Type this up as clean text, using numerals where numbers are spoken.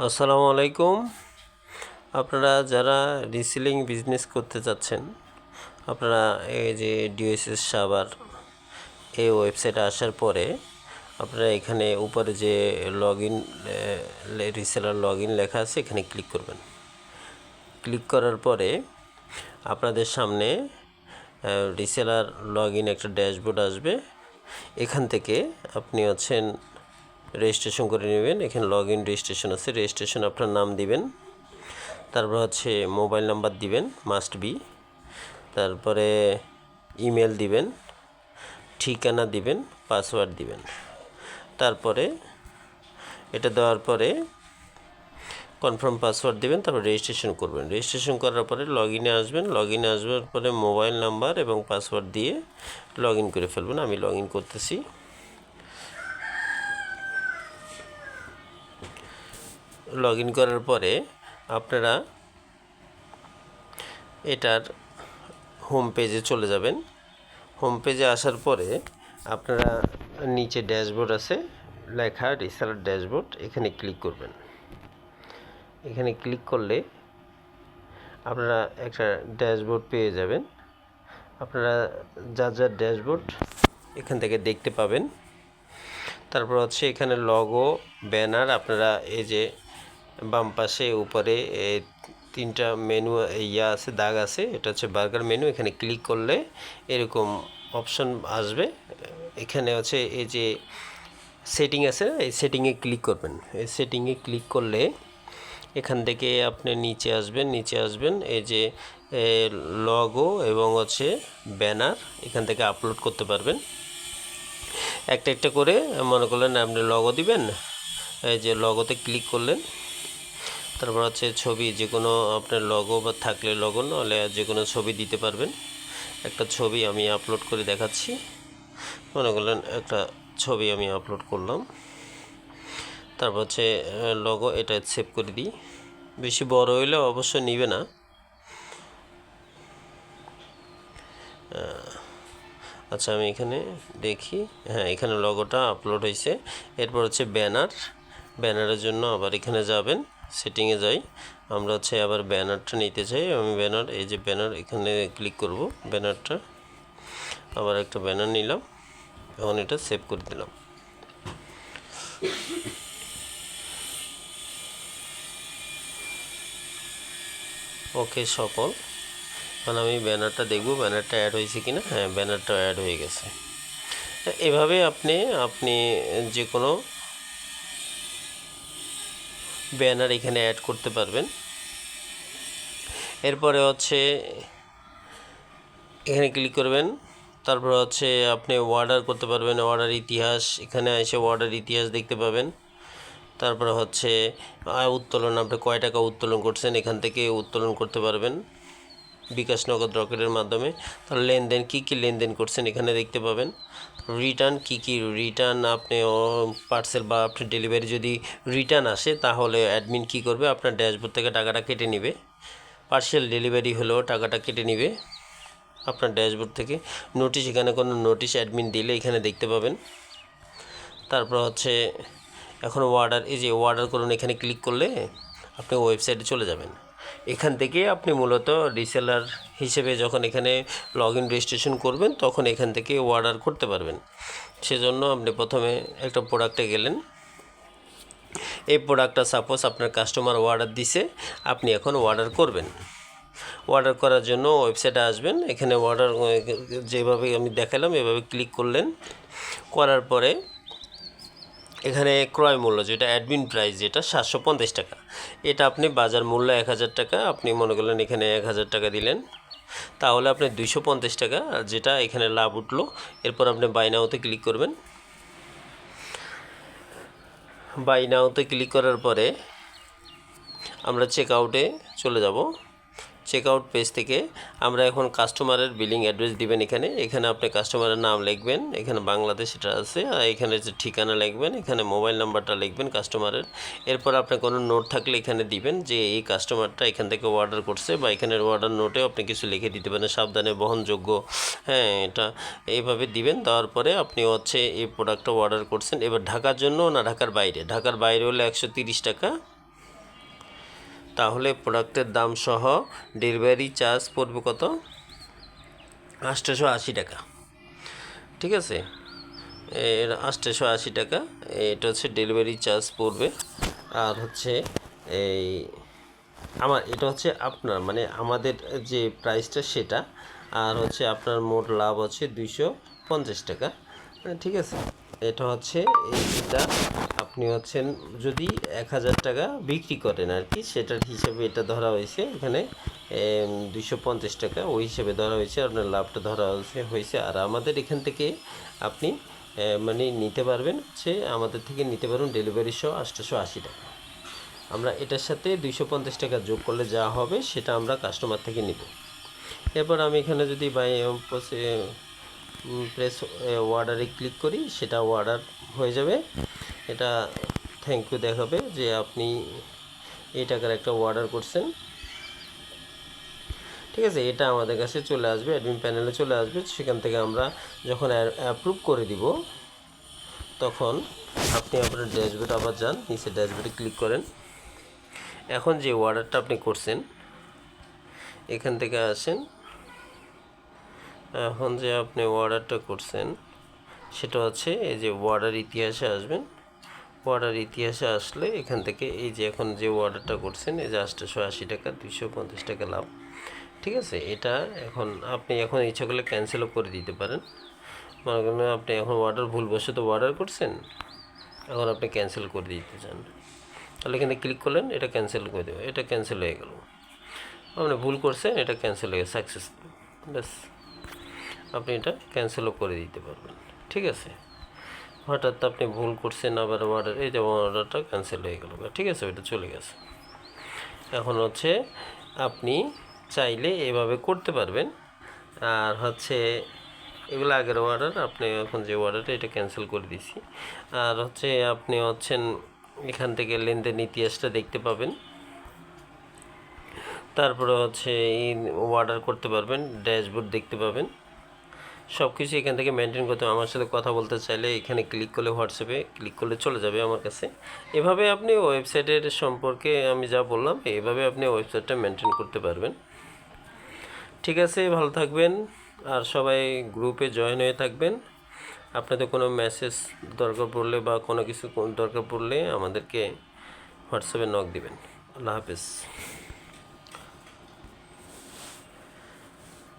আসসালামু আলাইকুম। আপনারা যারা রিসেলিং বিজনেস করতে চাচ্ছেন, আপনারা এই যে ডিওএসএস সাভার এই ওয়েবসাইটে আসার পরে আপনারা এখানে উপরে যে log in reseller log in লেখা আছে এখানে ক্লিক করবেন। ক্লিক করার পরে আপনাদের সামনে রিসেলার লগ ইন একটা ড্যাশবোর্ড আসবে। এখান থেকে আপনি রেজিস্ট্রেশন করে নেবেন। এখানে লগ ইন রেজিস্ট্রেশন আছে, রেজিস্ট্রেশন আপনার নাম দিবেন, তারপর মোবাইল নাম্বার দিবেন মাস্ট বি, তারপরে ইমেল দিবেন, ঠিকানা দিবেন, পাসওয়ার্ড দিবেন। তারপরে এটা দেওয়ার পরে কনফার্ম পাসওয়ার্ড দিবেন, তারপর রেজিস্ট্রেশন করবেন। রেজিস্ট্রেশন করার পরে লগ ইনে আসবেন। লগ ইনে আসবার পরে মোবাইল নাম্বার এবং পাসওয়ার্ড দিয়ে লগ ইন করে ফেলবেন। আমি লগ ইন করতেছি। লগ ইন করার পরে আপনারা এটার হোম পেজে চলে যাবেন। হোম পেজে আসার পরে আপনারা নিচে ড্যাশবোর্ড আছে লেখা রিসেলার ড্যাশবোর্ড, এখানে ক্লিক করবেন। এখানে ক্লিক করলে আপনারা একটা ড্যাশবোর্ড পেয়ে যাবেন। আপনারা যা ড্যাশবোর্ড এখান থেকে দেখতে পাবেন। তারপর এখানে লগো, ব্যানার, আপনারা এই যে বাম পাশে উপরে তিনটা মেনু আছে, দাগ আছে, এটা বার্গার মেনু। এখানে ক্লিক করলে এরকম অপশন আসবে। এখানে এই যে সেটিং আছে, এই সেটিংয়ে ক্লিক করবেন। এই সেটিংয়ে ক্লিক করলে এখান থেকে আপনি নিচে আসবেন এই যে লগো এবং ব্যানার এখান থেকে আপলোড করতে পারবেন। একটা করে মনে করলেন আপনি লগো দিবেন, এই যে লগোতে ক্লিক করলেন। তারপর ছবি, যে কোনো আপনার লগো বা থাকলে লগো, নাহলে যে কোনো ছবি দিতে পারবেন। একটা ছবি আমি আপলোড করে দেখাচ্ছি। মনে করলেন একটা ছবি আমি আপলোড করলাম। তারপর লগো, এটা সেভ করে দিই। বেশি বড় হইলে অবশ্য নিবে না। আচ্ছা, আমি এখানে দেখি, হ্যাঁ, এখানে লগোটা আপলোড হয়েছে। এরপর ব্যানারের জন্য আবার এখানে যাবেন, সেটিংয়ে যাই। আমরা আবার ব্যানারটা নিতে চাই। আমি ব্যানার, এই যে ব্যানার, এখানে ক্লিক করব। ব্যানারটা আবার একটা ব্যানার নিলাম। এখন এটা সেভ করে দিলাম। ওকে সকল। এখন আমি ব্যানারটা দেখব, ব্যানারটা অ্যাড হয়েছে কিনা। হ্যাঁ, ব্যানারটা অ্যাড হয়ে গেছে। এভাবে আপনি যে কোনো ব্যানার এখানে অ্যাড করতে পারবেন। এরপরে এখানে ক্লিক করবেন। তারপর আপনি অর্ডার করতে পারবেন। অর্ডার ইতিহাস, এখানে এসে অর্ডার ইতিহাস দেখতে পাবেন। তারপর উত্তোলন, আপনি কয় টাকা উত্তোলন করছেন এখান থেকে উত্তোলন করতে পারবেন বিকাশ, নগদ, রকেটের মাধ্যমে। তাহলে লেনদেন, কী লেনদেন করছেন এখানে দেখতে পাবেন। রিটার্ন, রিটার্ন, আপনি পার্সেল বা আপনার ডেলিভারি যদি রিটার্ন আসে তাহলে অ্যাডমিন কী করবে, আপনার ড্যাশবোর্ড থেকে টাকাটা কেটে নেবে। পার্সেল ডেলিভারি হলেও টাকাটা কেটে নেবে আপনার ড্যাশবোর্ড থেকে। নোটিশ, এখানে কোনো নোটিশ অ্যাডমিন দিলে এখানে দেখতে পাবেন। তারপর এখন অর্ডার, এই যে অর্ডার করুন, এখানে ক্লিক করলে আপনি ওয়েবসাইটে চলে যাবেন। এখান থেকে আপনি মূলত রিসেলার হিসেবে যখন এখানে লগ ইন রেজিস্ট্রেশন করবেন তখন এখান থেকে অর্ডার করতে পারবেন। সেজন্য আপনি প্রথমে একটা প্রোডাক্টে গেলেন। এই প্রোডাক্টটা সাপোজ আপনার কাস্টমার অর্ডার দিছে, আপনি এখন অর্ডার করবেন। অর্ডার করার জন্য ওয়েবসাইটে আসবেন। এখানে অর্ডার যেভাবে আমি দেখালাম এভাবে ক্লিক করলেন। করার পরে এখানে ক্রয় মূল্য, যেটা অ্যাডমিন প্রাইস, যেটা 750 টাকা, এটা আপনি বাজার মূল্য 1000 টাকা, আপনি মনে করলেন এখানে 1000 টাকা দিলেন, তাহলে আপনি 250 টাকা যেটা এখানে লাভ উঠলো। এরপর আপনি বাই নাওতে ক্লিক করবেন। বাই নাওতে ক্লিক করার পরে আমরা চেক আউটে চলে যাব। চেক আউট পেজ থেকে আমরা এখন কাস্টমারের বিলিং অ্যাড্রেস দিবেন। এখানে আপনি কাস্টমারের নাম লিখবেন, এখানে বাংলাদেশ এটা আছে, আর এখানে ঠিকানা লিখবেন, এখানে মোবাইল নাম্বারটা লিখবেন কাস্টমারের। এরপর আপনি কোনো নোট থাকলে এখানে দিবেন যে এই কাস্টমারটা এখান থেকে অর্ডার করছে, বা এখানের অর্ডার নোটেও আপনি কিছু লিখে দিতে পারেন, সাবধানে বহনযোগ্য। হ্যাঁ, এটা এইভাবে দিবেন। দেওয়ার পরে আপনি এই প্রোডাক্টটা অর্ডার করছেন। এবার ঢাকার জন্য না ঢাকার বাইরে? ঢাকার বাইরে হলে 130 টাকা, তাহলে প্রোডাক্টের দাম সহ ডেলিভারি চার্জ পড়বে কত? 880 টাকা। ঠিক আছে, এর 880 টাকা এটা হচ্ছে ডেলিভারি চার্জ পড়বে। আর হচ্ছে এই এটা হচ্ছে আপনার মানে আমাদের যে প্রাইসটা সেটা, আর হচ্ছে আপনার মোট লাভ হচ্ছে 250 টাকা। ঠিক আছে, এটা হচ্ছে এইটা আপনি হচ্ছেন যদি 1000 টাকা বিক্রি করেন আর কি, সেটার হিসেবে এটা ধরা হয়েছে এখানে 250 টাকা ওই হিসেবে ধরা হয়েছে, আপনার লাভটা ধরা হয়েছে। আর আমাদের এখান থেকে আপনি মানে নিতে পারবেন হচ্ছে আমাদের থেকে নিতে পারবেন ডেলিভারি সহ 880 টাকা। আমরা এটার সাথে 250 টাকা যোগ করলে যা হবে সেটা আমরা কাস্টমার থেকে নিব। এরপর আমি এখানে যদি প্রেস অর্ডারে ক্লিক করি, সেটা অর্ডার হয়ে যাবে। এটা থ্যাংক ইউ দেখাবে যে আপনি এই টাকার একটা অর্ডার করছেন। ঠিক আছে, এটা আমাদের কাছে চলে আসবে, অ্যাডমিন প্যানেলে চলে আসবে। সেখান থেকে আমরা যখন অ্যাপ্রুভ করে দিব তখন আপনি আপনার ড্যাশবোর্ড আবার যান, নিচে ড্যাশবোর্ডে ক্লিক করেন। এখন যে অর্ডারটা আপনি করছেন এখান থেকে আসেন। এখন যে আপনি অর্ডারটা করছেন সেটা হচ্ছে এই যে অর্ডার ইতিহাসে আসবেন। অর্ডার ইতিহাসে আসলে এখান থেকে এই যে এখন যে অর্ডারটা করছেন এই যে 880 টাকা 250 টাকা লাভ। ঠিক আছে, এটা আপনি ইচ্ছা করলে ক্যান্সেলও করে দিতে পারেন। মনে করেন আপনি এখন ভুলবশত অর্ডার করছেন, এখন আপনি ক্যান্সেল করে দিতে চান, তাহলে এখানে ক্লিক করলেন, এটা ক্যান্সেল করে দেবে। এটা ক্যান্সেল হয়ে গেল, আপনি ভুল করছেন, এটা ক্যান্সেল হয়ে সাকসেস। ব্যাস, আপনি এটা ক্যান্সেলও করে দিতে পারবেন। ঠিক আছে, হঠাৎ আপনি ভুল করছেন আবার এই যে অর্ডারটা ক্যান্সেল হয়ে গেল। ঠিক আছে, ওইটা চলে গেছে। এখন হচ্ছে আপনি চাইলে এভাবে করতে পারবেন। আর হচ্ছে এগুলো আগের অর্ডার, আপনি এখন যে অর্ডারটা এটা ক্যান্সেল করে দিছি। আর হচ্ছে আপনি এখান থেকে লেনদেন ইতিহাসটা দেখতে পাবেন। তারপরে হচ্ছে এই অর্ডার করতে পারবেন, ড্যাশবোর্ড দেখতে পাবেন, সব কিছু এখান থেকে মেনটেন করতে। আমার সাথে কথা বলতে চাইলে এখানে ক্লিক করলে, হোয়াটসঅ্যাপে ক্লিক করলে চলে যাবে আমার কাছে। এভাবে আপনি ওয়েবসাইটের সম্পর্কে আমি যা বললাম এভাবে আপনি ওয়েবসাইটটা মেনটেন করতে পারবেন। ঠিক আছে, ভালো থাকবেন আর সবাই গ্রুপে জয়েন হয়ে থাকবেন। আপনাদের কোনো মেসেজ দরকার পড়লে বা কোনো কিছু দরকার পড়লে আমাদেরকে হোয়াটসঅ্যাপে নক দিবেন। আল্লাহ হাফেজ।